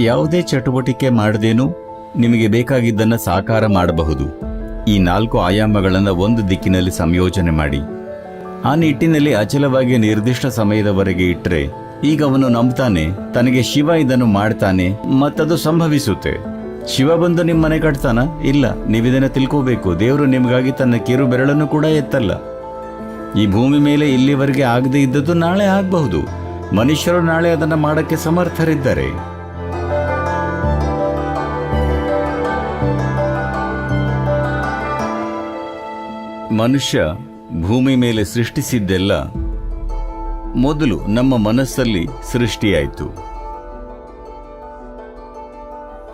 ಯಾವುದೇ ಚಟುವಟಿಕೆ ಮಾಡದೇನೂ ನಿಮಗೆ ಬೇಕಾಗಿದ್ದನ್ನು ಸಾಕಾರ ಮಾಡಬಹುದು. ಈ 4 ಆಯಾಮಗಳನ್ನು ಒಂದು ದಿಕ್ಕಿನಲ್ಲಿ ಸಂಯೋಜನೆ ಮಾಡಿ ಆ ನಿಟ್ಟಿನಲ್ಲಿ ಅಚಲವಾಗಿ ನಿರ್ದಿಷ್ಟ ಸಮಯದವರೆಗೆ ಇಟ್ಟರೆ, ಈಗ ಅವನು ನಂಬ್ತಾನೆ ತನಗೆ ಶಿವ ಇದನ್ನು ಮಾಡ್ತಾನೆ ಮತ್ತದು ಸಂಭವಿಸುತ್ತೆ. ಶಿವ ಬಂದು ನಿಮ್ಮ ಮನೆ ಕಟ್ತಾನ? ಇಲ್ಲ. ನೀವಿದನ್ನು ತಿಳ್ಕೋಬೇಕು, ದೇವರು ನಿಮಗಾಗಿ ತನ್ನ ಕಿರು ಬೆರಳನ್ನು ಕೂಡ ಎತ್ತಲ್ಲ. ಈ ಭೂಮಿ ಮೇಲೆ ಇಲ್ಲಿವರೆಗೆ ಆಗದೆ ಇದ್ದದ್ದು ನಾಳೆ ಆಗಬಹುದು. ಮನುಷ್ಯರು ನಾಳೆ ಅದನ್ನು ಮಾಡಕ್ಕೆ ಸಮರ್ಥರಿದ್ದಾರೆ. ಮನುಷ್ಯ ಭೂಮಿ ಮೇಲೆ ಸೃಷ್ಟಿಸಿದ್ದೆಲ್ಲ ಮೊದಲು ನಮ್ಮ ಮನಸ್ಸಲ್ಲಿ ಸೃಷ್ಟಿಯಾಯಿತು.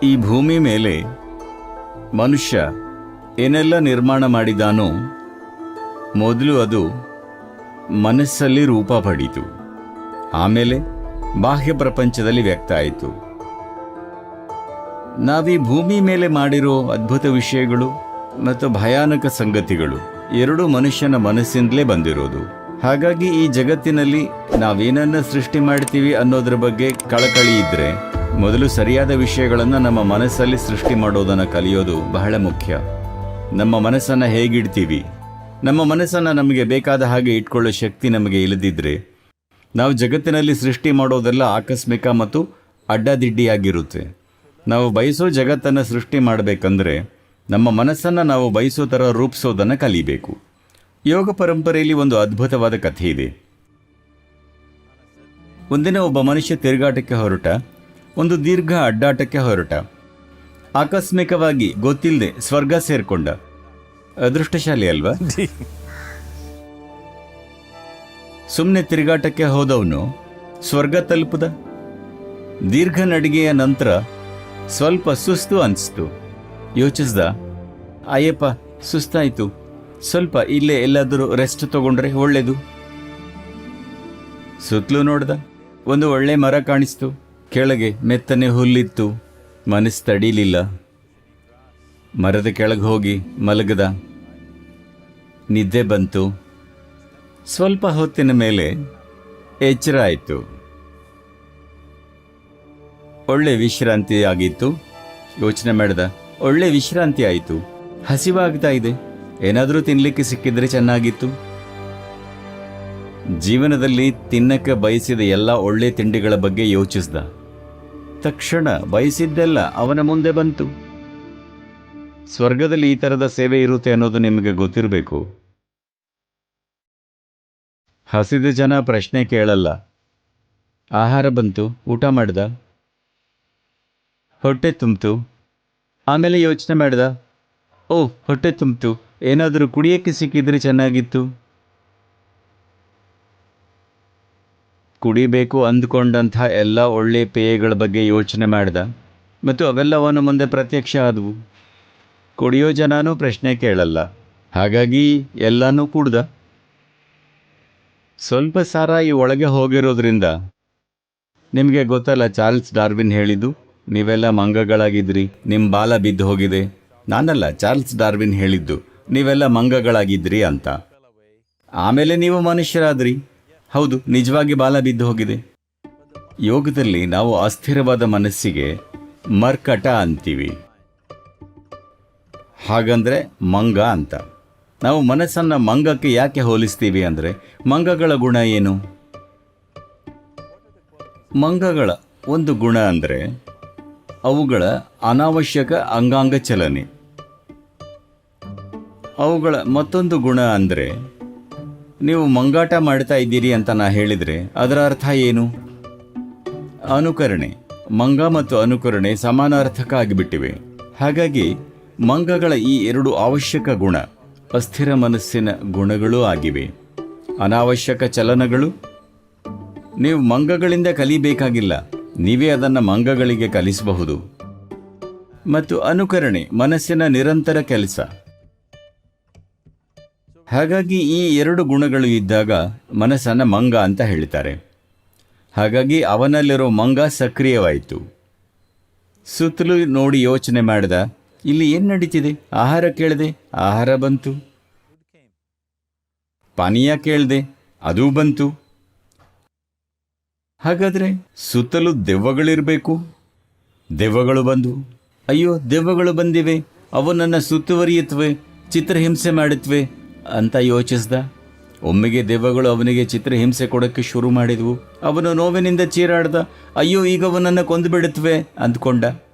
ಈ ಭೂಮಿ ಮೇಲೆ ಮನುಷ್ಯ ಏನೆಲ್ಲ ನಿರ್ಮಾಣ ಮಾಡಿದಾನೋ ಮೊದಲು ಅದು ಮನಸ್ಸಲ್ಲಿ ರೂಪ ಪಡೀತು. ಆಮೇಲೆ ಬಾಹ್ಯ ಪ್ರಪಂಚದಲ್ಲಿ ವ್ಯಕ್ತ ಆಯಿತು. ನಾವೀ ಭೂಮಿ ಮೇಲೆ ಮಾಡಿರೋ ಅದ್ಭುತ ವಿಷಯಗಳು ಮತ್ತು ಭಯಾನಕ ಸಂಗತಿಗಳು ಎರಡೂ ಮನುಷ್ಯನ ಮನಸ್ಸಿಂದಲೇ ಬಂದಿರೋದು. ಹಾಗಾಗಿ ಈ ಜಗತ್ತಿನಲ್ಲಿ ನಾವೇನನ್ನ ಸೃಷ್ಟಿ ಮಾಡ್ತೀವಿ ಅನ್ನೋದ್ರ ಬಗ್ಗೆ ಕಳಕಳಿ ಇದ್ರೆ ಮೊದಲು ಸರಿಯಾದ ವಿಷಯಗಳನ್ನು ನಮ್ಮ ಮನಸ್ಸಲ್ಲಿ ಸೃಷ್ಟಿ ಮಾಡೋದನ್ನು ಕಲಿಯೋದು ಬಹಳ ಮುಖ್ಯ. ನಮ್ಮ ಮನಸ್ಸನ್ನು ಹೇಗಿಡ್ತೀವಿ, ನಮ್ಮ ಮನಸ್ಸನ್ನು ನಮಗೆ ಬೇಕಾದ ಹಾಗೆ ಇಟ್ಕೊಳ್ಳೋ ಶಕ್ತಿ ನಮಗೆ ಇಲ್ಲದಿದ್ದರೆ ನಾವು ಜಗತ್ತಿನಲ್ಲಿ ಸೃಷ್ಟಿ ಮಾಡೋದೆಲ್ಲ ಆಕಸ್ಮಿಕ ಮತ್ತು ಅಡ್ಡದಿಡ್ಡಿಯಾಗಿರುತ್ತೆ. ನಾವು ಬಯಸೋ ಜಗತ್ತನ್ನು ಸೃಷ್ಟಿ ಮಾಡಬೇಕಂದ್ರೆ ನಮ್ಮ ಮನಸ್ಸನ್ನು ನಾವು ಬಯಸೋ ಥರ ರೂಪಿಸೋದನ್ನು ಕಲಿಬೇಕು. ಯೋಗ ಪರಂಪರೆಯಲ್ಲಿ ಒಂದು ಅದ್ಭುತವಾದ ಕಥೆ ಇದೆ. ಒಂದಿನ ಒಬ್ಬ ಮನುಷ್ಯ ತಿರುಗಾಟಕ್ಕೆ ಹೊರಟ, ಒಂದು ದೀರ್ಘ ಅಡ್ಡಾಟಕ್ಕೆ ಹೊರಟ. ಆಕಸ್ಮಿಕವಾಗಿ ಗೊತ್ತಿಲ್ಲದೆ ಸ್ವರ್ಗ ಸೇರ್ಕೊಂಡ. ಅದೃಷ್ಟಶಾಲಿ ಅಲ್ವಾ? ಸುಮ್ಮನೆ ತಿರುಗಾಟಕ್ಕೆ ಹೋದವನು ಸ್ವರ್ಗ ತಲುಪದ. ದೀರ್ಘ ನಡಿಗೆಯ ನಂತರ ಸ್ವಲ್ಪ ಸುಸ್ತು ಅನಿಸ್ತು. ಯೋಚಿಸ್ದ, ಅಯ್ಯಪ್ಪ ಸುಸ್ತಾಯಿತು, ಸ್ವಲ್ಪ ಇಲ್ಲೇ ಎಲ್ಲಾದರೂ ರೆಸ್ಟ್ ತಗೊಂಡ್ರೆ ಒಳ್ಳೇದು. ಸುತ್ತಲೂ ನೋಡ್ದ. ಒಂದು ಒಳ್ಳೆ ಮರ ಕಾಣಿಸ್ತು. ಕೆಳಗೆ ಮೆತ್ತನೆ ಹುಲ್ಲಿತ್ತು. ಮನಸ್ಸು ತಡೀಲಿಲ್ಲ. ಮರದ ಕೆಳಗೆ ಹೋಗಿ ಮಲಗದ. ನಿದ್ದೆ ಬಂತು. ಸ್ವಲ್ಪ ಹೊತ್ತಿನ ಮೇಲೆ ಎಚ್ಚರ ಆಯಿತು. ಒಳ್ಳೆ ವಿಶ್ರಾಂತಿ ಆಗಿತ್ತು. ಯೋಚನೆ ಮಾಡ್ದ, ಒಳ್ಳೆ ವಿಶ್ರಾಂತಿ ಆಯಿತು, ಹಸಿವಾಗ್ತಾ ಇದೆ, ಏನಾದರೂ ತಿನ್ನಲಿಕ್ಕೆ ಸಿಕ್ಕಿದ್ರೆ ಚೆನ್ನಾಗಿತ್ತು. ಜೀವನದಲ್ಲಿ ತಿನ್ನಕ್ಕೆ ಬಯಸಿದ ಎಲ್ಲ ಒಳ್ಳೆ ತಿಂಡಿಗಳ ಬಗ್ಗೆ ಯೋಚಿಸ್ದ. ತಕ್ಷಣ ಬಯಸಿದ್ದೆಲ್ಲ ಅವನ ಮುಂದೆ ಬಂತು. ಸ್ವರ್ಗದಲ್ಲಿ ಈ ಥರದ ಸೇವೆ ಇರುತ್ತೆ ಅನ್ನೋದು ನಿಮಗೆ ಗೊತ್ತಿರಬೇಕು. ಹಸಿದ ಜನ ಪ್ರಶ್ನೆ ಕೇಳಲ್ಲ. ಆಹಾರ ಬಂತು, ಊಟ ಮಾಡ್ದ, ಹೊಟ್ಟೆ ತುಂಬಿತು. ಆಮೇಲೆ ಯೋಚನೆ ಮಾಡ್ದ, ಓ ಹೊಟ್ಟೆ ತುಂಬಿತು, ಏನಾದರೂ ಕುಡಿಯೋಕ್ಕೆ ಸಿಕ್ಕಿದ್ರೆ ಚೆನ್ನಾಗಿತ್ತು. ಕುಡಿಬೇಕು ಅಂದ್ಕೊಂಡಂಥ ಎಲ್ಲ ಒಳ್ಳೆ ಪೇಯಗಳ ಬಗ್ಗೆ ಯೋಚನೆ ಮಾಡ್ದ ಮತ್ತು ಅವೆಲ್ಲ ಅವನ ಮುಂದೆ ಪ್ರತ್ಯಕ್ಷ ಆದವು. ಕುಡಿಯೋ ಜನನೂ ಪ್ರಶ್ನೆ ಕೇಳಲ್ಲ. ಹಾಗಾಗಿ ಎಲ್ಲನೂ ಕುಡ್ದ. ಸ್ವಲ್ಪ ಸಾರಾಯಿ ಒಳಗೆ ಹೋಗಿರೋದ್ರಿಂದ, ನಿಮಗೆ ಗೊತ್ತಲ್ಲ ಚಾರ್ಲ್ಸ್ ಡಾರ್ವಿನ್ ಹೇಳಿದ್ದು, ನೀವೆಲ್ಲ ಮಂಗಗಳಾಗಿದ್ರಿ, ನಿಮ್ಮ ಬಾಲ ಬಿದ್ದು ಹೋಗಿದೆ. ನಾನಲ್ಲ, ಚಾರ್ಲ್ಸ್ ಡಾರ್ವಿನ್ ಹೇಳಿದ್ದು, ನೀವೆಲ್ಲ ಮಂಗಗಳಾಗಿದ್ರಿ ಅಂತ. ಆಮೇಲೆ ನೀವು ಮನುಷ್ಯರಾದ್ರಿ. ಹೌದು, ನಿಜವಾಗಿ ಬಾಲ ಬಿದ್ದು ಹೋಗಿದೆ. ಯೋಗದಲ್ಲಿ ನಾವು ಅಸ್ಥಿರವಾದ ಮನಸ್ಸಿಗೆ ಮರ್ಕಟ ಅಂತೀವಿ. ಹಾಗಂದ್ರೆ ಮಂಗ ಅಂತ. ನಾವು ಮನಸ್ಸನ್ನು ಮಂಗಕ್ಕೆ ಯಾಕೆ ಹೋಲಿಸ್ತೀವಿ ಅಂದರೆ, ಮಂಗಗಳ ಗುಣ ಏನು? ಮಂಗಗಳ ಒಂದು ಗುಣ ಅಂದರೆ ಅವುಗಳ ಅನಾವಶ್ಯಕ ಅಂಗಾಂಗ ಚಲನೆ. ಅವುಗಳ ಮತ್ತೊಂದು ಗುಣ ಅಂದರೆ, ನೀವು ಮಂಗಾಟ ಮಾಡ್ತಾ ಇದ್ದೀರಿ ಅಂತ ನಾ ಹೇಳಿದರೆ ಅದರ ಅರ್ಥ ಏನು? ಅನುಕರಣೆ. ಮಂಗ ಮತ್ತು ಅನುಕರಣೆ ಸಮಾನಾರ್ಥಕ ಆಗಿಬಿಟ್ಟಿವೆ. ಹಾಗಾಗಿ ಮಂಗಗಳ ಈ 2 ಅವಶ್ಯಕ ಗುಣ ಅಸ್ಥಿರ ಮನಸ್ಸಿನ ಗುಣಗಳೂ ಆಗಿವೆ. ಅನಾವಶ್ಯಕ ಚಲನಗಳು ನೀವು ಮಂಗಗಳಿಂದ ಕಲಿಬೇಕಾಗಿಲ್ಲ, ನೀವೇ ಅದನ್ನು ಮಂಗಗಳಿಗೆ ಕಲಿಸಬಹುದು. ಮತ್ತು ಅನುಕರಣೆ ಮನಸ್ಸಿನ ನಿರಂತರ ಕೆಲಸ. ಹಾಗಾಗಿ ಈ 2 ಗುಣಗಳು ಇದ್ದಾಗ ಮನಸ್ಸನ್ನು ಮಂಗ ಅಂತ ಹೇಳ್ತಾರೆ. ಹಾಗಾಗಿ ಅವನಲ್ಲಿರೋ ಮಂಗ ಸಕ್ರಿಯವಾಯಿತು. ಸುತ್ತಲೂ ನೋಡಿ ಯೋಚನೆ ಮಾಡಿದ, ಇಲ್ಲಿ ಏನು ನಡೀತಿದೆ? ಆಹಾರ ಕೇಳಿದೆ, ಆಹಾರ ಬಂತು. ಪಾನೀಯ ಕೇಳಿದೆ, ಅದೂ ಬಂತು. ಹಾಗಾದರೆ ಸುತ್ತಲೂ ದೆವ್ವಗಳಿರಬೇಕು. ದೆವ್ವಗಳು ಬಂದವು. ಅಯ್ಯೋ, ದೆವ್ವಗಳು ಬಂದಿವೆ, ಅವು ನನ್ನ ಸುತ್ತುವರಿಯುತ್ತವೆ, ಚಿತ್ರಹಿಂಸೆ ಮಾಡುತ್ತವೆ ಅಂತ ಯೋಚಿಸ್ದ. ಒಮ್ಮೆಗೆ ದೆವ್ವಗಳು ಅವನಿಗೆ ಚಿತ್ರಹಿಂಸೆ ಕೊಡೋಕ್ಕೆ ಶುರು ಮಾಡಿದ್ವು. ಅವನು ನೋವಿನಿಂದ ಚೀರಾಡ್ದ. ಅಯ್ಯೋ, ಈಗ ಅವನನ್ನು ಕೊಂದು ಬಿಡುತ್ತವೆ ಅಂದ್ಕೊಂಡ.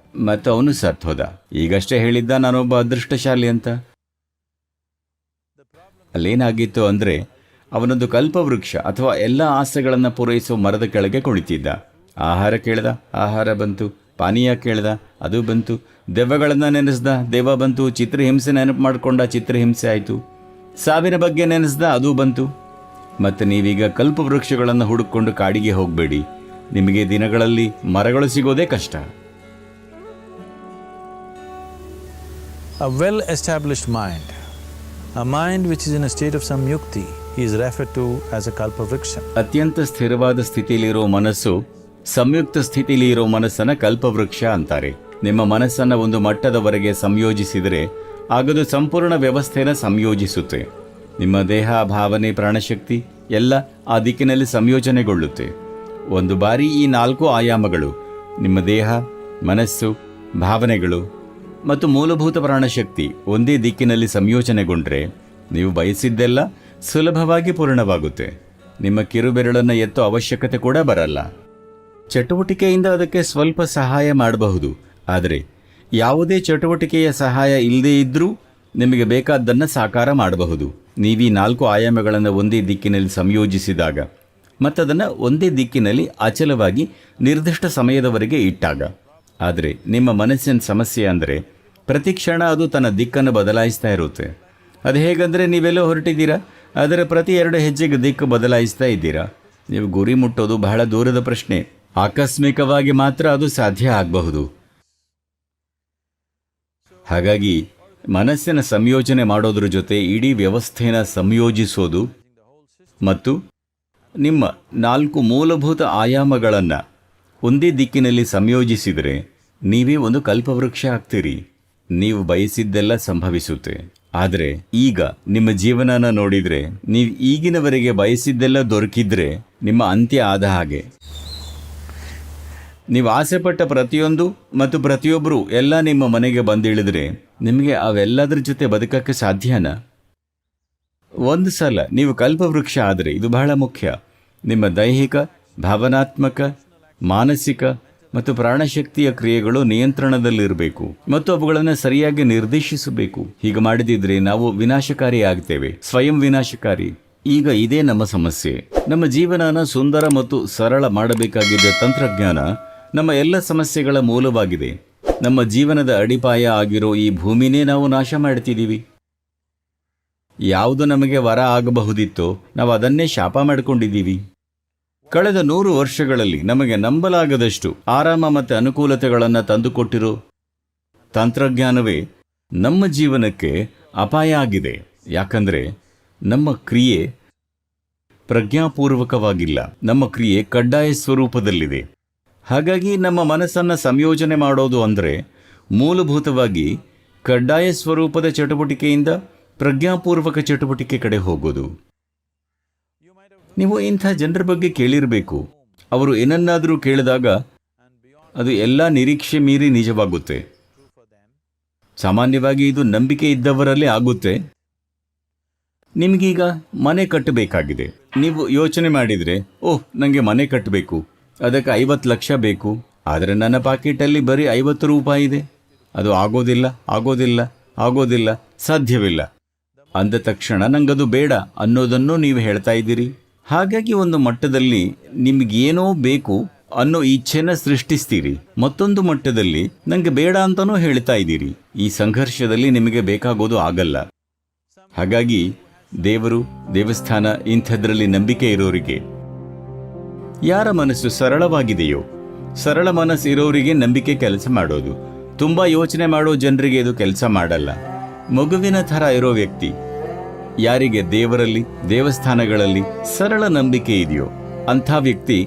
ಮತ್ತು ಅವನು ಸತ್ತೋದ. ಈಗಷ್ಟೇ ಹೇಳಿದ್ದ ನಾನೊಬ್ಬ ಅದೃಷ್ಟಶಾಲಿ ಅಂತ. ಅಲ್ಲೇನಾಗಿತ್ತು ಅಂದರೆ, ಅವನೊಂದು ಕಲ್ಪವೃಕ್ಷ ಅಥವಾ ಎಲ್ಲ ಆಸೆಗಳನ್ನು ಪೂರೈಸುವ ಮರದ ಕೆಳಗೆ ಕುಳಿತಿದ್ದ. ಆಹಾರ ಕೇಳ್ದ, ಆಹಾರ ಬಂತು. ಪಾನೀಯ ಕೇಳ್ದ, ಅದು ಬಂತು. ದೆವ್ವಗಳನ್ನು ನೆನೆಸ್ದ, ದೆವ್ವ ಬಂತು. ಚಿತ್ರಹಿಂಸೆ ನೆನಪು ಮಾಡಿಕೊಂಡ, ಚಿತ್ರಹಿಂಸೆ ಆಯಿತು. ಸಾವಿನ ಬಗ್ಗೆ ನೆನೆಸ್ದ, ಅದು ಬಂತು. ಮತ್ತು ನೀವೀಗ ಕಲ್ಪವೃಕ್ಷಗಳನ್ನು ಹುಡುಕೊಂಡು ಕಾಡಿಗೆ ಹೋಗಬೇಡಿ. ನಿಮಗೆ ದಿನಗಳಲ್ಲಿ ಮರಗಳು ಸಿಗೋದೇ ಕಷ್ಟ. A well-established mind, a mind which is in a state of samyukti, is referred to as a kalpavriksha. ಅತ್ಯಂತ ಸ್ಥಿರವಾದ ಸ್ಥಿತಿಲಿರೋ ಮನಸ್ಸು, ಸಂಯುಕ್ತ ಸ್ಥಿತಿಲಿ ಇರೋ ಮನಸ್ಸನ್ನು ಕಲ್ಪವೃಕ್ಷ ಅಂತಾರೆ. ನಿಮ್ಮ ಮನಸ್ಸನ್ನು ಒಂದು ಮಟ್ಟದವರೆಗೆ ಸಂಯೋಜಿಸಿದರೆ ಆಗದು ಸಂಪೂರ್ಣ ವ್ಯವಸ್ಥೆನ ಸಂಯೋಜಿಸುತ್ತೆ. ನಿಮ್ಮ ದೇಹ, ಭಾವನೆ, ಪ್ರಾಣಶಕ್ತಿ ಎಲ್ಲ ಆ ದಿಕ್ಕಿನಲ್ಲಿ ಸಂಯೋಜನೆಗೊಳ್ಳುತ್ತೆ. ಒಂದು ಬಾರಿ ಈ 4 ಆಯಾಮಗಳು, ನಿಮ್ಮ ದೇಹ, ಮನಸ್ಸು, ಭಾವನೆಗಳು ಮತ್ತು ಮೂಲಭೂತ ಪ್ರಾಣಶಕ್ತಿ ಒಂದೇ ದಿಕ್ಕಿನಲ್ಲಿ ಸಂಯೋಜನೆಗೊಂಡ್ರೆ ನೀವು ಬಯಸಿದ್ದೆಲ್ಲ ಸುಲಭವಾಗಿ ಪೂರ್ಣವಾಗುತ್ತೆ. ನಿಮ್ಮ ಕಿರುಬೆರಳನ್ನು ಎತ್ತೋ ಅವಶ್ಯಕತೆ ಕೂಡ ಬರಲ್ಲ. ಚಟುವಟಿಕೆಯಿಂದ ಅದಕ್ಕೆ ಸ್ವಲ್ಪ ಸಹಾಯ ಮಾಡಬಹುದು, ಆದರೆ ಯಾವುದೇ ಚಟುವಟಿಕೆಯ ಸಹಾಯ ಇಲ್ಲದೇ ಇದ್ದರೂ ನಿಮಗೆ ಬೇಕಾದ್ದನ್ನು ಸಾಕಾರ ಮಾಡಬಹುದು. ನೀವೀ 4 ಆಯಾಮಗಳನ್ನು ಒಂದೇ ದಿಕ್ಕಿನಲ್ಲಿ ಸಂಯೋಜಿಸಿದಾಗ ಮತ್ತದನ್ನು ಒಂದೇ ದಿಕ್ಕಿನಲ್ಲಿ ಅಚಲವಾಗಿ ನಿರ್ದಿಷ್ಟ ಸಮಯದವರೆಗೆ ಇಟ್ಟಾಗ. ಆದರೆ ನಿಮ್ಮ ಮನಸ್ಸಿನ ಸಮಸ್ಯೆ ಅಂದರೆ ಪ್ರತಿ ಕ್ಷಣ ಅದು ತನ್ನ ದಿಕ್ಕನ್ನು ಬದಲಾಯಿಸ್ತಾ ಇರುತ್ತೆ. ಅದು ಹೇಗಂದರೆ, ನೀವೆಲ್ಲೋ ಹೊರಟಿದ್ದೀರಾ, ಅದರ ಪ್ರತಿ 2 ಹೆಜ್ಜೆಗೆ ದಿಕ್ಕು ಬದಲಾಯಿಸ್ತಾ ಇದ್ದೀರಾ. ನೀವು ಗುರಿ ಮುಟ್ಟೋದು ಬಹಳ ದೂರದ ಪ್ರಶ್ನೆ. ಆಕಸ್ಮಿಕವಾಗಿ ಮಾತ್ರ ಅದು ಸಾಧ್ಯ ಆಗಬಹುದು. ಹಾಗಾಗಿ ಮನಸ್ಸಿನ ಸಂಯೋಜನೆ ಮಾಡೋದ್ರ ಜೊತೆ ಇಡೀ ವ್ಯವಸ್ಥೆನ ಸಂಯೋಜಿಸೋದು ಮತ್ತು ನಿಮ್ಮ 4 ಮೂಲಭೂತ ಆಯಾಮಗಳನ್ನು ಒಂದೇ ದಿಕ್ಕಿನಲ್ಲಿ ಸಂಯೋಜಿಸಿದರೆ ನೀವೇ ಒಂದು ಕಲ್ಪವೃಕ್ಷ ಆಗ್ತೀರಿ. ನೀವು ಬಯಸಿದ್ದೆಲ್ಲ ಸಂಭವಿಸುತ್ತೆ. ಆದರೆ ಈಗ ನಿಮ್ಮ ಜೀವನನ ನೋಡಿದರೆ, ನೀವು ಈಗಿನವರೆಗೆ ಬಯಸಿದ್ದೆಲ್ಲ ದೊರಕಿದ್ರೆ ನಿಮ್ಮ ಅಂತ್ಯ ಆದ ಹಾಗೆ. ನೀವು ಆಸೆಪಟ್ಟ ಪ್ರತಿಯೊಂದು ಮತ್ತು ಪ್ರತಿಯೊಬ್ಬರು ಎಲ್ಲ ನಿಮ್ಮ ಮನೆಗೆ ಬಂದಿಳಿದ್ರೆ ನಿಮಗೆ ಅವೆಲ್ಲದರ ಜೊತೆ ಬದುಕಕ್ಕೆ ಸಾಧ್ಯನಾ? ಒಂದು ಸಲ ನೀವು ಕಲ್ಪವೃಕ್ಷ ಆದರೆ, ಇದು ಬಹಳ ಮುಖ್ಯ, ನಿಮ್ಮ ದೈಹಿಕ, ಭಾವನಾತ್ಮಕ, ಮಾನಸಿಕ ಮತ್ತು ಪ್ರಾಣಶಕ್ತಿಯ ಕ್ರಿಯೆಗಳು ನಿಯಂತ್ರಣದಲ್ಲಿರಬೇಕು ಮತ್ತು ಅವುಗಳನ್ನು ಸರಿಯಾಗಿ ನಿರ್ದೇಶಿಸಬೇಕು. ಹೀಗೆ ಮಾಡದಿದ್ರೆ ನಾವು ವಿನಾಶಕಾರಿ ಆಗ್ತೇವೆ, ಸ್ವಯಂ ವಿನಾಶಕಾರಿ. ಈಗ ಇದೇ ನಮ್ಮ ಸಮಸ್ಯೆ. ನಮ್ಮ ಜೀವನನ ಸುಂದರ ಮತ್ತು ಸರಳ ಮಾಡಬೇಕಾಗಿದ್ದ ತಂತ್ರಜ್ಞಾನ ನಮ್ಮ ಎಲ್ಲ ಸಮಸ್ಯೆಗಳ ಮೂಲವಾಗಿದೆ. ನಮ್ಮ ಜೀವನದ ಅಡಿಪಾಯ ಆಗಿರೋ ಈ ಭೂಮಿನೇ ನಾವು ನಾಶ ಮಾಡ್ತಿದ್ದೀವಿ. ಯಾವುದು ನಮಗೆ ವರ ಆಗಬಹುದಿತ್ತೋ ನಾವು ಅದನ್ನೇ ಶಾಪ ಮಾಡಿಕೊಂಡಿದ್ದೀವಿ. ಕಳೆದ 100 ವರ್ಷಗಳಲ್ಲಿ ನಮಗೆ ನಂಬಲಾಗದಷ್ಟು ಆರಾಮ ಮತ್ತು ಅನುಕೂಲತೆಗಳನ್ನು ತಂದುಕೊಟ್ಟಿರೋ ತಂತ್ರಜ್ಞಾನವೇ ನಮ್ಮ ಜೀವನಕ್ಕೆ ಅಪಾಯ ಆಗಿದೆ. ಯಾಕಂದರೆ ನಮ್ಮ ಕ್ರಿಯೆ ಪ್ರಜ್ಞಾಪೂರ್ವಕವಾಗಿಲ್ಲ, ನಮ್ಮ ಕ್ರಿಯೆ ಕಡ್ಡಾಯ ಸ್ವರೂಪದಲ್ಲಿದೆ. ಹಾಗಾಗಿ ನಮ್ಮ ಮನಸ್ಸನ್ನು ಸಂಯೋಜನೆ ಮಾಡೋದು ಅಂದರೆ ಮೂಲಭೂತವಾಗಿ ಕಡ್ಡಾಯ ಸ್ವರೂಪದ ಚಟುವಟಿಕೆಯಿಂದ ಪ್ರಜ್ಞಾಪೂರ್ವಕ ಚಟುವಟಿಕೆ ಕಡೆ ಹೋಗೋದು. ನೀವು ಇಂಥ ಜನರ ಬಗ್ಗೆ ಕೇಳಿರಬೇಕು. ಅವರು ಏನನ್ನಾದರೂ ಕೇಳಿದಾಗ ಅದು ಎಲ್ಲ ನಿರೀಕ್ಷೆ ಮೀರಿ ನಿಜವಾಗುತ್ತೆ. ಸಾಮಾನ್ಯವಾಗಿ ಇದು ನಂಬಿಕೆ ಇದ್ದವರಲ್ಲೇ ಆಗುತ್ತೆ. ನಿಮಗೀಗ ಮನೆ ಕಟ್ಟಬೇಕಾಗಿದೆ. ನೀವು ಯೋಚನೆ ಮಾಡಿದರೆ, ಓಹ್, ನನಗೆ ಮನೆ ಕಟ್ಟಬೇಕು, ಅದಕ್ಕೆ 50 ಲಕ್ಷ ಬೇಕು, ಆದರೆ ನನ್ನ ಪಾಕೆಟಲ್ಲಿ ಬರೀ 50 ರೂಪಾಯಿ ಇದೆ. ಅದು ಆಗೋದಿಲ್ಲ, ಆಗೋದಿಲ್ಲ, ಆಗೋದಿಲ್ಲ, ಸಾಧ್ಯವಿಲ್ಲ ಅಂದ ತಕ್ಷಣ ನಂಗದು ಬೇಡ ಅನ್ನೋದನ್ನು ನೀವು ಹೇಳ್ತಾ ಇದ್ದೀರಿ. ಹಾಗಾಗಿ ಒಂದು ಮಟ್ಟದಲ್ಲಿ ನಿಮಗೇನೋ ಬೇಕು ಅನ್ನೋ ಇಚ್ಛೆನ ಸೃಷ್ಟಿಸ್ತೀರಿ, ಮತ್ತೊಂದು ಮಟ್ಟದಲ್ಲಿ ನನಗೆ ಬೇಡ ಅಂತಲೂ ಹೇಳ್ತಾ ಇದ್ದೀರಿ. ಈ ಸಂಘರ್ಷದಲ್ಲಿ ನಿಮಗೆ ಬೇಕಾಗೋದು ಆಗಲ್ಲ. ಹಾಗಾಗಿ ದೇವರು, ದೇವಸ್ಥಾನ ಇಂಥದ್ರಲ್ಲಿ ನಂಬಿಕೆ ಇರೋರಿಗೆ, ಯಾರ ಮನಸ್ಸು ಸರಳವಾಗಿದೆಯೋ, ಸರಳ ಮನಸ್ಸು ಇರೋರಿಗೆ ನಂಬಿಕೆ ಕೆಲಸ ಮಾಡೋದು. ತುಂಬ ಯೋಚನೆ ಮಾಡೋ ಜನರಿಗೆ ಇದು ಕೆಲಸ ಮಾಡಲ್ಲ. ಮಗುವಿನ ಥರ ಇರೋ ವ್ಯಕ್ತಿ, ಯಾರಿಗೆ ದೇವರಲ್ಲಿ, ದೇವಸ್ಥಾನಗಳಲ್ಲಿ ಸರಳ ನಂಬಿಕೆ ಇದೆಯೋ ಅಂಥ ವ್ಯಕ್ತಿ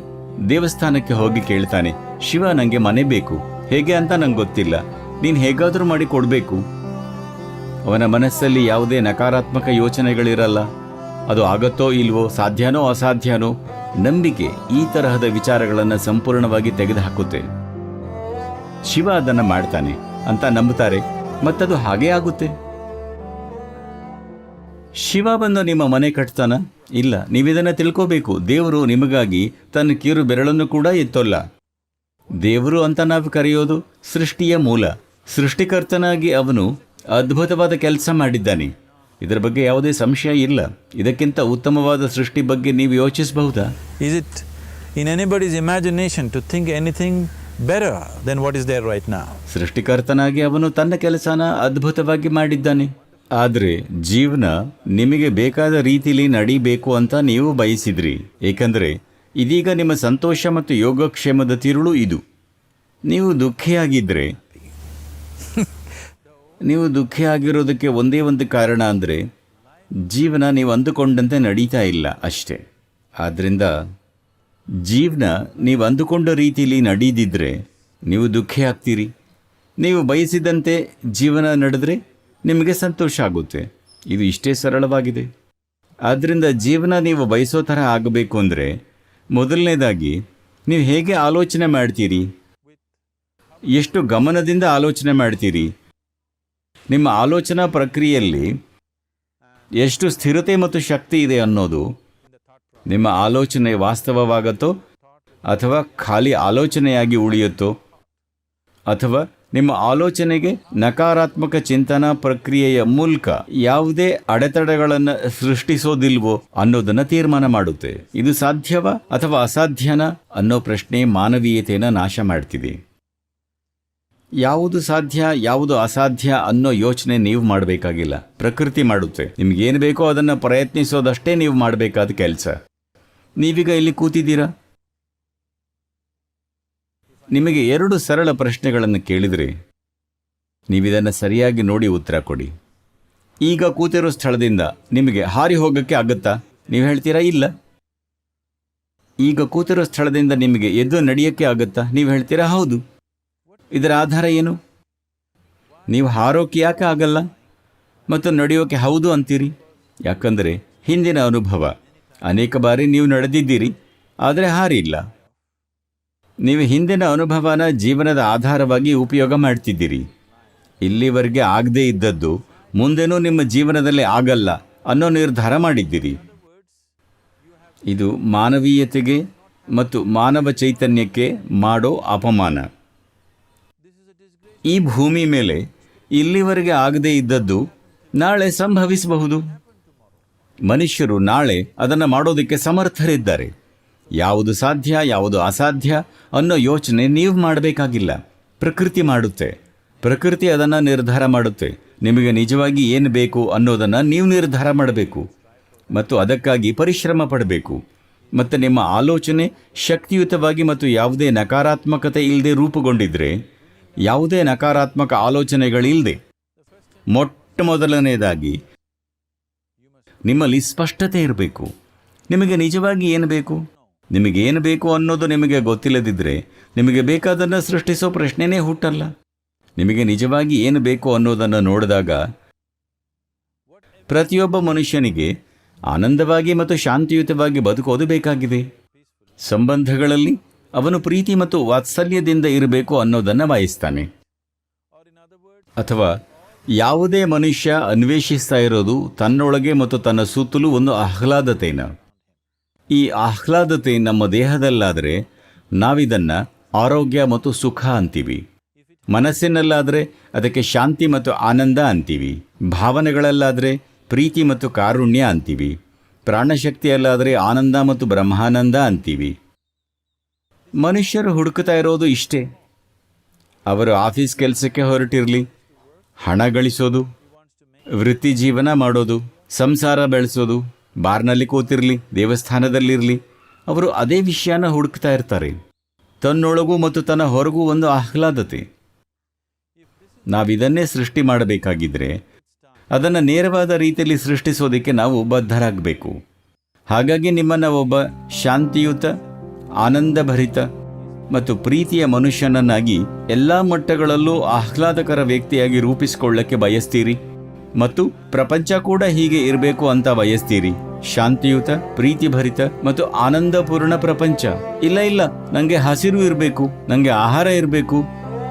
ದೇವಸ್ಥಾನಕ್ಕೆ ಹೋಗಿ ಕೇಳ್ತಾನೆ, ಶಿವ, ನನಗೆ ಮನೆ ಬೇಕು, ಹೇಗೆ ಅಂತ ನಂಗೆ ಗೊತ್ತಿಲ್ಲ, ನೀನು ಹೇಗಾದರೂ ಮಾಡಿ ಕೊಡಬೇಕು. ಅವನ ಮನಸ್ಸಲ್ಲಿ ಯಾವುದೇ ನಕಾರಾತ್ಮಕ ಯೋಚನೆಗಳಿರಲ್ಲ. ಅದು ಆಗತ್ತೋ ಇಲ್ವೋ, ಸಾಧ್ಯನೋ ಅಸಾಧ್ಯನೋ, ನಂಬಿಕೆ ಈ ತರಹದ ವಿಚಾರಗಳನ್ನು ಸಂಪೂರ್ಣವಾಗಿ ತೆಗೆದುಹಾಕುತ್ತೆ. ಶಿವ ಅದನ್ನ ಮಾಡ್ತಾನೆ ಅಂತ ನಂಬುತ್ತಾರೆ, ಮತ್ತದು ಹಾಗೇ ಆಗುತ್ತೆ. ಶಿವ ಬಂದು ನಿಮ್ಮ ಮನೆ ಕಟ್ತಾನ? ಇಲ್ಲ. ನೀವಿದನ್ನ ತಿಳ್ಕೋಬೇಕು. ದೇವರು ನಿಮಗಾಗಿ ತನ್ನ ಕಿರು ಬೆರಳನ್ನು ಕೂಡ ಎತ್ತೋಲ್ಲ. ದೇವರು ಅಂತ ನಾವು ಕರೆಯೋದು ಸೃಷ್ಟಿಯ ಮೂಲ. ಸೃಷ್ಟಿಕರ್ತನಾಗಿ ಅವನು ಅದ್ಭುತವಾದ ಕೆಲಸ ಮಾಡಿದ್ದಾನೆ. ಇದರ ಬಗ್ಗೆ ಯಾವುದೇ ಸಂಶಯ ಇಲ್ಲ. ಇದಕ್ಕಿಂತ ಉತ್ತಮವಾದ ಸೃಷ್ಟಿ ಬಗ್ಗೆ ನೀವು ಯೋಚಿಸಬಹುದಾ? Is it in anybody's imagination to think anything better than what is there right now? ಸೃಷ್ಟಿಕರ್ತನಾಗಿ ಅವನು ತನ್ನ ಕೆಲಸನ ಅದ್ಭುತವಾಗಿ ಮಾಡಿದ್ದಾನೆ. ಆದರೆ ಜೀವನ ನಿಮಗೆ ಬೇಕಾದ ರೀತಿಲಿ ನಡಿಬೇಕು ಅಂತ ನೀವು ಬಯಸಿದ್ರಿ. ಏಕೆಂದರೆ ಇದೀಗ ನಿಮ್ಮ ಸಂತೋಷ ಮತ್ತು ಯೋಗಕ್ಷೇಮದ ತಿರುಳು ಇದು. ನೀವು ದುಃಖಿಯಾಗಿರೋದಕ್ಕೆ ಒಂದೇ ಒಂದು ಕಾರಣ ಅಂದರೆ ಜೀವನ ನೀವು ಅಂದುಕೊಂಡಂತೆ ನಡೀತಾ ಇಲ್ಲ ಅಷ್ಟೇ. ಆದ್ದರಿಂದ ಜೀವನ ನೀವು ಅಂದುಕೊಂಡ ರೀತಿಯಲ್ಲಿ ನಡೀದಿದ್ರೆ ನೀವು ದುಃಖಿ ಆಗ್ತೀರಿ. ನೀವು ಬಯಸಿದಂತೆ ಜೀವನ ನಡೆದ್ರೆ ನಿಮಗೆ ಸಂತೋಷ ಆಗುತ್ತೆ. ಇದು ಇಷ್ಟೇ ಸರಳವಾಗಿದೆ. ಆದ್ದರಿಂದ ಜೀವನ ನೀವು ಬಯಸೋ ಥರ ಆಗಬೇಕು ಅಂದರೆ ಮೊದಲನೇದಾಗಿ ನೀವು ಹೇಗೆ ಆಲೋಚನೆ ಮಾಡ್ತೀರಿ, ಎಷ್ಟು ಗಮನದಿಂದ ಆಲೋಚನೆ ಮಾಡ್ತೀರಿ, ನಿಮ್ಮ ಆಲೋಚನಾ ಪ್ರಕ್ರಿಯೆಯಲ್ಲಿ ಎಷ್ಟು ಸ್ಥಿರತೆ ಮತ್ತು ಶಕ್ತಿ ಇದೆ ಅನ್ನೋದು, ನಿಮ್ಮ ಆಲೋಚನೆ ವಾಸ್ತವವಾಗತ್ತೋ ಅಥವಾ ಖಾಲಿ ಆಲೋಚನೆಯಾಗಿ ಉಳಿಯುತ್ತೋ, ಅಥವಾ ನಿಮ್ಮ ಆಲೋಚನೆಗೆ ನಕಾರಾತ್ಮಕ ಚಿಂತನಾ ಪ್ರಕ್ರಿಯೆಯ ಮೂಲಕ ಯಾವುದೇ ಅಡೆತಡೆಗಳನ್ನು ಸೃಷ್ಟಿಸೋದಿಲ್ವೋ ಅನ್ನೋದನ್ನು ತೀರ್ಮಾನ ಮಾಡುತ್ತೆ. ಇದು ಸಾಧ್ಯವಾ ಅಥವಾ ಅಸಾಧ್ಯನಾ ಅನ್ನೋ ಪ್ರಶ್ನೆ ಮಾನವೀಯತೆಯನ್ನು ನಾಶ ಮಾಡ್ತಿದೆ. ಯಾವುದು ಸಾಧ್ಯ ಯಾವುದು ಅಸಾಧ್ಯ ಅನ್ನೋ ಯೋಚನೆ ನೀವು ಮಾಡಬೇಕಾಗಿಲ್ಲ, ಪ್ರಕೃತಿ ಮಾಡುತ್ತೆ. ನಿಮ್ಗೇನು ಬೇಕೋ ಅದನ್ನು ಪ್ರಯತ್ನಿಸೋದಷ್ಟೇ ನೀವು ಮಾಡಬೇಕಾದ ಕೆಲಸ. ನೀವೀಗ ಇಲ್ಲಿ ಕೂತಿದ್ದೀರಾ, ನಿಮಗೆ 2 ಸರಳ ಪ್ರಶ್ನೆಗಳನ್ನು ಕೇಳಿದರೆ ನೀವಿದನ್ನು ಸರಿಯಾಗಿ ನೋಡಿ ಉತ್ತರ ಕೊಡಿ. ಈಗ ಕೂತಿರೋ ಸ್ಥಳದಿಂದ ನಿಮಗೆ ಹಾರಿ ಹೋಗೋಕ್ಕೆ ಆಗುತ್ತಾ? ನೀವು ಹೇಳ್ತೀರಾ ಇಲ್ಲ. ಈಗ ಕೂತಿರೋ ಸ್ಥಳದಿಂದ ನಿಮಗೆ ಎದ್ದು ನಡೆಯೋಕ್ಕೆ ಆಗುತ್ತಾ? ನೀವು ಹೇಳ್ತೀರಾ ಹೌದು. ಇದರ ಆಧಾರ ಏನು? ನೀವು ಹಾರೋಕ್ಕೆ ಯಾಕೆ ಆಗಲ್ಲ ಮತ್ತು ನಡೆಯೋಕ್ಕೆ ಹೌದು ಅಂತೀರಿ? ಯಾಕಂದರೆ ಹಿಂದಿನ ಅನುಭವ. ಅನೇಕ ಬಾರಿ ನೀವು ನಡೆದಿದ್ದೀರಿ, ಆದರೆ ಹಾರಿಲ್ಲ. ನೀವು ಹಿಂದಿನ ಅನುಭವನ ಜೀವನದ ಆಧಾರವಾಗಿ ಉಪಯೋಗ ಮಾಡ್ತಿದ್ದೀರಿ. ಇಲ್ಲಿವರೆಗೆ ಆಗದೇ ಇದ್ದದ್ದು ಮುಂದೆನೂ ನಿಮ್ಮ ಜೀವನದಲ್ಲಿ ಆಗಲ್ಲ ಅನ್ನೋ ನಿರ್ಧಾರ ಮಾಡಿದ್ದೀರಿ. ಇದು ಮಾನವೀಯತೆಗೆ ಮತ್ತು ಮಾನವ ಚೈತನ್ಯಕ್ಕೆ ಮಾಡೋ ಅಪಮಾನ. ಈ ಭೂಮಿ ಮೇಲೆ ಇಲ್ಲಿವರೆಗೆ ಆಗದೇ ಇದ್ದದ್ದು ನಾಳೆ ಸಂಭವಿಸಬಹುದು. ಮನುಷ್ಯರು ನಾಳೆ ಅದನ್ನು ಮಾಡೋದಕ್ಕೆ ಸಮರ್ಥರಿದ್ದಾರೆ. ಯಾವುದು ಸಾಧ್ಯ ಯಾವುದು ಅಸಾಧ್ಯ ಅನ್ನೋ ಯೋಚನೆ ನೀವು ಮಾಡಬೇಕಾಗಿಲ್ಲ, ಪ್ರಕೃತಿ ಮಾಡುತ್ತೆ. ಪ್ರಕೃತಿ ಅದನ್ನು ನಿರ್ಧಾರ ಮಾಡುತ್ತೆ. ನಿಮಗೆ ನಿಜವಾಗಿ ಏನು ಬೇಕು ಅನ್ನೋದನ್ನು ನೀವು ನಿರ್ಧಾರ ಮಾಡಬೇಕು ಮತ್ತು ಅದಕ್ಕಾಗಿ ಪರಿಶ್ರಮ ಪಡಬೇಕು. ಮತ್ತು ನಿಮ್ಮ ಆಲೋಚನೆ ಶಕ್ತಿಯುತವಾಗಿ ಮತ್ತು ಯಾವುದೇ ನಕಾರಾತ್ಮಕತೆ ಇಲ್ಲದೆ ರೂಪುಗೊಂಡಿದ್ರೆ, ಯಾವುದೇ ನಕಾರಾತ್ಮಕ ಆಲೋಚನೆಗಳಿಲ್ಲದೆ, ಮೊಟ್ಟ ಮೊದಲನೇದಾಗಿ ನಿಮ್ಮಲ್ಲಿ ಸ್ಪಷ್ಟತೆ ಇರಬೇಕು. ನಿಮಗೆ ನಿಜವಾಗಿ ಏನು ಬೇಕು, ನಿಮಗೇನು ಬೇಕು ಅನ್ನೋದು ನಿಮಗೆ ಗೊತ್ತಿಲ್ಲದಿದ್ದರೆ ನಿಮಗೆ ಬೇಕಾದನ್ನು ಸೃಷ್ಟಿಸೋ ಪ್ರಶ್ನೆನೇ ಹುಟ್ಟಲ್ಲ. ನಿಮಗೆ ನಿಜವಾಗಿ ಏನು ಬೇಕು ಅನ್ನೋದನ್ನು ನೋಡಿದಾಗ ಪ್ರತಿಯೊಬ್ಬ ಮನುಷ್ಯನಿಗೆ ಆನಂದವಾಗಿ ಮತ್ತು ಶಾಂತಿಯುತವಾಗಿ ಬದುಕೋದು ಬೇಕಾಗಿದೆ. ಸಂಬಂಧಗಳಲ್ಲಿ ಅವನು ಪ್ರೀತಿ ಮತ್ತು ವಾತ್ಸಲ್ಯದಿಂದ ಇರಬೇಕು ಅನ್ನೋದನ್ನು ಬಯಸ್ತಾನೆ. ಅಥವಾ ಯಾವುದೇ ಮನುಷ್ಯ ಅನ್ವೇಷಿಸ್ತಾ ಇರೋದು ತನ್ನೊಳಗೆ ಮತ್ತು ತನ್ನ ಸುತ್ತಲೂ ಒಂದು ಆಹ್ಲಾದತೆನ. ಈ ಆಹ್ಲಾದತೆ ನಮ್ಮ ದೇಹದಲ್ಲಾದರೆ ನಾವಿದನ್ನು ಆರೋಗ್ಯ ಮತ್ತು ಸುಖ ಅಂತೀವಿ. ಮನಸ್ಸಿನಲ್ಲಾದರೆ ಅದಕ್ಕೆ ಶಾಂತಿ ಮತ್ತು ಆನಂದ ಅಂತೀವಿ. ಭಾವನೆಗಳಲ್ಲಾದರೆ ಪ್ರೀತಿ ಮತ್ತು ಕಾರುಣ್ಯ ಅಂತೀವಿ. ಪ್ರಾಣಶಕ್ತಿಯಲ್ಲಾದರೆ ಆನಂದ ಮತ್ತು ಬ್ರಹ್ಮಾನಂದ ಅಂತೀವಿ. ಮನುಷ್ಯರು ಹುಡುಕ್ತಾ ಇರೋದು ಇಷ್ಟೇ. ಅವರು ಆಫೀಸ್ ಕೆಲಸಕ್ಕೆ ಹೊರಟಿರಲಿ, ಹಣ ಗಳಿಸೋದು, ವೃತ್ತಿ ಜೀವನ ಮಾಡೋದು, ಸಂಸಾರ ಬೆಳೆಸೋದು, ಬಾರ್ನಲ್ಲಿ ಕೂತಿರಲಿ, ದೇವಸ್ಥಾನದಲ್ಲಿರಲಿ, ಅವರು ಅದೇ ವಿಷಯನ ಹುಡುಕ್ತಾ ಇರ್ತಾರೆ. ತನ್ನೊಳಗೂ ಮತ್ತು ತನ್ನ ಹೊರಗೂ ಒಂದು ಆಹ್ಲಾದತೆ. ನಾವಿದನ್ನೇ ಸೃಷ್ಟಿ ಮಾಡಬೇಕಾಗಿದ್ರೆ ಅದನ್ನು ನೇರವಾದ ರೀತಿಯಲ್ಲಿ ಸೃಷ್ಟಿಸೋದಕ್ಕೆ ನಾವು ಬದ್ಧರಾಗಬೇಕು. ಹಾಗಾಗಿ ನಿಮ್ಮನ್ನು ಒಬ್ಬ ಶಾಂತಿಯುತ, ಆನಂದಭರಿತ ಮತ್ತು ಪ್ರೀತಿಯ ಮನುಷ್ಯನನ್ನಾಗಿ ಎಲ್ಲ ಮಟ್ಟಗಳಲ್ಲೂ ಆಹ್ಲಾದಕರ ವ್ಯಕ್ತಿಯಾಗಿ ರೂಪಿಸಿಕೊಳ್ಳಕ್ಕೆ ಬಯಸ್ತೀರಿ ಮತ್ತು ಪ್ರಪಂಚ ಕೂಡ ಹೀಗೆ ಇರಬೇಕು ಅಂತ ಬಯಸ್ತೀರಿ. ಶಾಂತಿಯುತ, ಪ್ರೀತಿಭರಿತ ಮತ್ತು ಆನಂದಪೂರ್ಣ ಪ್ರಪಂಚ. ಇಲ್ಲ, ನನಗೆ ಹಸಿರು ಇರಬೇಕು, ನನಗೆ ಆಹಾರ ಇರಬೇಕು,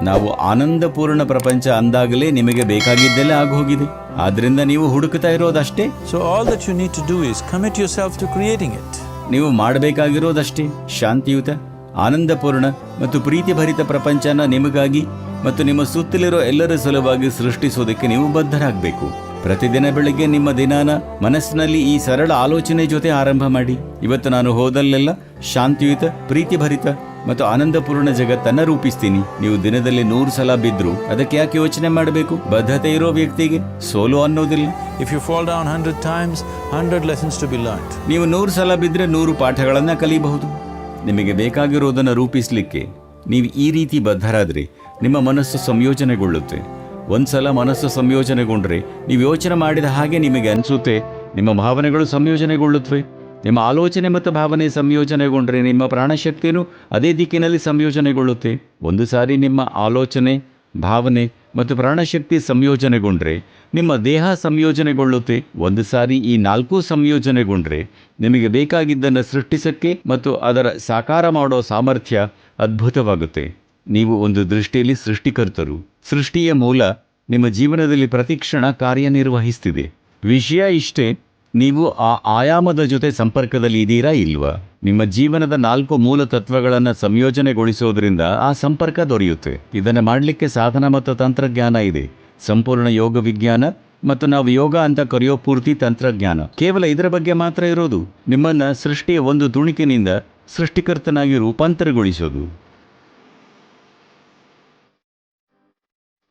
ನಾವು ಆನಂದಪೂರ್ಣ ಪ್ರಪಂಚ ಅಂದಾಗಲೇ ನಿಮಗೆ ಬೇಕಾಗಿದ್ದೆಲ್ಲ ಆಗೋಗಿದೆ. ಆದ್ರಿಂದ ನೀವು ಹುಡುಕ್ತಾ ಇರೋದಷ್ಟೇ. So all that you need to do is commit yourself to creating it. ನೀವು ಮಾಡಬೇಕಾಗಿರೋದಷ್ಟೇ ಶಾಂತಿಯುತ, ಆನಂದಪೂರ್ಣ ಮತ್ತು ಪ್ರೀತಿಭರಿತ ಪ್ರಪಂಚನ ನಿಮಗಾಗಿ ಮತ್ತು ನಿಮ್ಮ ಸುತ್ತಲಿರೋ ಎಲ್ಲರ ಸಲುವಾಗಿ ಸೃಷ್ಟಿಸೋದಕ್ಕೆ ನೀವು ಬದ್ಧರಾಗಬೇಕು. ಪ್ರತಿದಿನ ಬೆಳಗ್ಗೆ ನಿಮ್ಮ ದಿನಾನ ಮನಸ್ಸಿನಲ್ಲಿ ಈ ಸರಳ ಆಲೋಚನೆ ಜೊತೆ ಆರಂಭ ಮಾಡಿ. ಇವತ್ತು ನಾನು ಹೋದಲ್ಲೆಲ್ಲ ಶಾಂತಿಯುತ, ಪ್ರೀತಿಭರಿತ ಮತ್ತು ಆನಂದಪೂರ್ಣ ಜಗತ್ತನ್ನ ರೂಪಿಸ್ತೀನಿ. ನೀವು ದಿನದಲ್ಲಿ 100 ಸಲ ಬಿದ್ರು ಅದಕ್ಕೆ ಯಾಕೆ ಯೋಚನೆ ಮಾಡಬೇಕು? ಬದ್ಧತೆ ಇರೋ ವ್ಯಕ್ತಿಗೆ ಸೋಲು ಅನ್ನೋದಿಲ್ಲ. If you fall down 100 times, 100 lessons to be learned. ನೀವು 100 ಸಲ ಬಿದ್ದರೆ 100 ಪಾಠಗಳನ್ನ ಕಲಿಯಬಹುದು. ನಿಮಗೆ ಬೇಕಾಗಿರೋದನ್ನು ರೂಪಿಸಲಿಕ್ಕೆ ನೀವು ಈ ರೀತಿ ಬದ್ಧರಾದ್ರೆ ನಿಮ್ಮ ಮನಸ್ಸು ಸಂಯೋಜನೆಗೊಳ್ಳುತ್ತೆ. ಒಂದ್ಸಲ ಮನಸ್ಸು ಸಂಯೋಜನೆಗೊಂಡ್ರೆ ನೀವು ಯೋಚನೆ ಮಾಡಿದ ಹಾಗೆ ನಿಮಗೆ ಅನಿಸುತ್ತೆ. ನಿಮ್ಮ ಭಾವನೆಗಳು ಸಂಯೋಜನೆಗೊಳ್ಳುತ್ತವೆ. ನಿಮ್ಮ ಆಲೋಚನೆ ಮತ್ತು ಭಾವನೆ ಸಂಯೋಜನೆಗೊಂಡ್ರೆ ನಿಮ್ಮ ಪ್ರಾಣಶಕ್ತಿಯೂ ಅದೇ ದಿಕ್ಕಿನಲ್ಲಿ ಸಂಯೋಜನೆಗೊಳ್ಳುತ್ತೆ. ಒಂದು ಸಾರಿ ನಿಮ್ಮ ಆಲೋಚನೆ, ಭಾವನೆ ಮತ್ತು ಪ್ರಾಣಶಕ್ತಿ ಸಂಯೋಜನೆಗೊಂಡ್ರೆ ನಿಮ್ಮ ದೇಹ ಸಂಯೋಜನೆಗೊಳ್ಳುತ್ತೆ. ಒಂದು ಸಾರಿ ಈ 4 ಸಂಯೋಜನೆಗೊಂಡ್ರೆ ನಿಮಗೆ ಬೇಕಾಗಿದ್ದನ್ನು ಸೃಷ್ಟಿಸಕ್ಕೆ ಮತ್ತು ಅದರ ಸಾಕಾರ ಮಾಡೋ ಸಾಮರ್ಥ್ಯ ಅದ್ಭುತವಾಗುತ್ತೆ. ನೀವು ಒಂದು ದೃಷ್ಟಿಯಲ್ಲಿ ಸೃಷ್ಟಿಕರ್ತರು. ಸೃಷ್ಟಿಯ ಮೂಲ ನಿಮ್ಮ ಜೀವನದಲ್ಲಿ ಪ್ರತಿಕ್ಷಣ ಕಾರ್ಯನಿರ್ವಹಿಸ್ತಿದೆ. ವಿಷಯ ಇಷ್ಟೇ, ನೀವು ಆ ಆಯಾಮದ ಜೊತೆ ಸಂಪರ್ಕದಲ್ಲಿ ಇದ್ದೀರಾ ಇಲ್ವಾ? ನಿಮ್ಮ ಜೀವನದ 4 ಮೂಲ ತತ್ವಗಳನ್ನು ಸಂಯೋಜನೆಗೊಳಿಸೋದ್ರಿಂದ ಆ ಸಂಪರ್ಕ ದೊರೆಯುತ್ತೆ. ಇದನ್ನು ಮಾಡಲಿಕ್ಕೆ ಸಾಧನ ಮತ್ತು ತಂತ್ರಜ್ಞಾನ ಇದೆ. ಸಂಪೂರ್ಣ ಯೋಗ ವಿಜ್ಞಾನ ಮತ್ತು ನಾವು ಯೋಗ ಅಂತ ಕರೆಯೋ ಪೂರ್ತಿ ತಂತ್ರಜ್ಞಾನ ಕೇವಲ ಇದರ ಬಗ್ಗೆ ಮಾತ್ರ ಇರೋದು. ನಿಮ್ಮನ್ನು ಸೃಷ್ಟಿಯ ಒಂದು ತುಣುಕಿನಿಂದ ಸೃಷ್ಟಿಕರ್ತನಾಗಿ ರೂಪಾಂತರಗೊಳಿಸೋದು.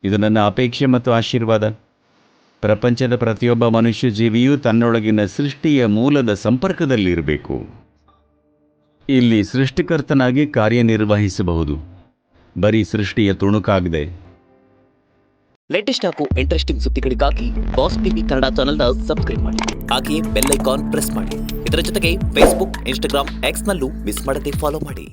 ಇದು ನನ್ನ ಅಪೇಕ್ಷೆ ಮತ್ತು ಆಶೀರ್ವಾದ. ಪ್ರಪಂಚದ ಪ್ರತಿಯೊಬ್ಬ ಮನುಷ್ಯ ಜೀವಿಯೂ ತನ್ನೊಳಗಿನ ಸೃಷ್ಟಿಯ ಮೂಲದ ಸಂಪರ್ಕದಲ್ಲಿರಬೇಕು. ಇಲ್ಲಿ ಸೃಷ್ಟಿಕರ್ತನಾಗಿ ಕಾರ್ಯನಿರ್ವಹಿಸಬಹುದು, ಬರೀ ಸೃಷ್ಟಿಯ ತುಣುಕಾಗದೆ. ಲೇಟೆಸ್ಟ್ ಹಾಗೂ ಇಂಟ್ರೆಸ್ಟಿಂಗ್ ಸುದ್ದಿಗಳಿಗಾಗಿ ಬಾಸ್ ಟಿವಿ ಕನ್ನಡ ಚಾನೆಲ್ನ ಸಬ್ಸ್ಕ್ರೈಬ್ ಮಾಡಿ. ಹಾಗೆಯೇ ಬೆಲ್ ಐಕಾನ್ ಪ್ರೆಸ್ ಮಾಡಿ. ಇದರ ಜೊತೆಗೆ ಫೇಸ್ಬುಕ್, ಇನ್ಸ್ಟಾಗ್ರಾಮ್, ಎಕ್ಸ್ನಲ್ಲೂ ಮಿಸ್ ಮಾಡದೆ ಫಾಲೋ ಮಾಡಿ.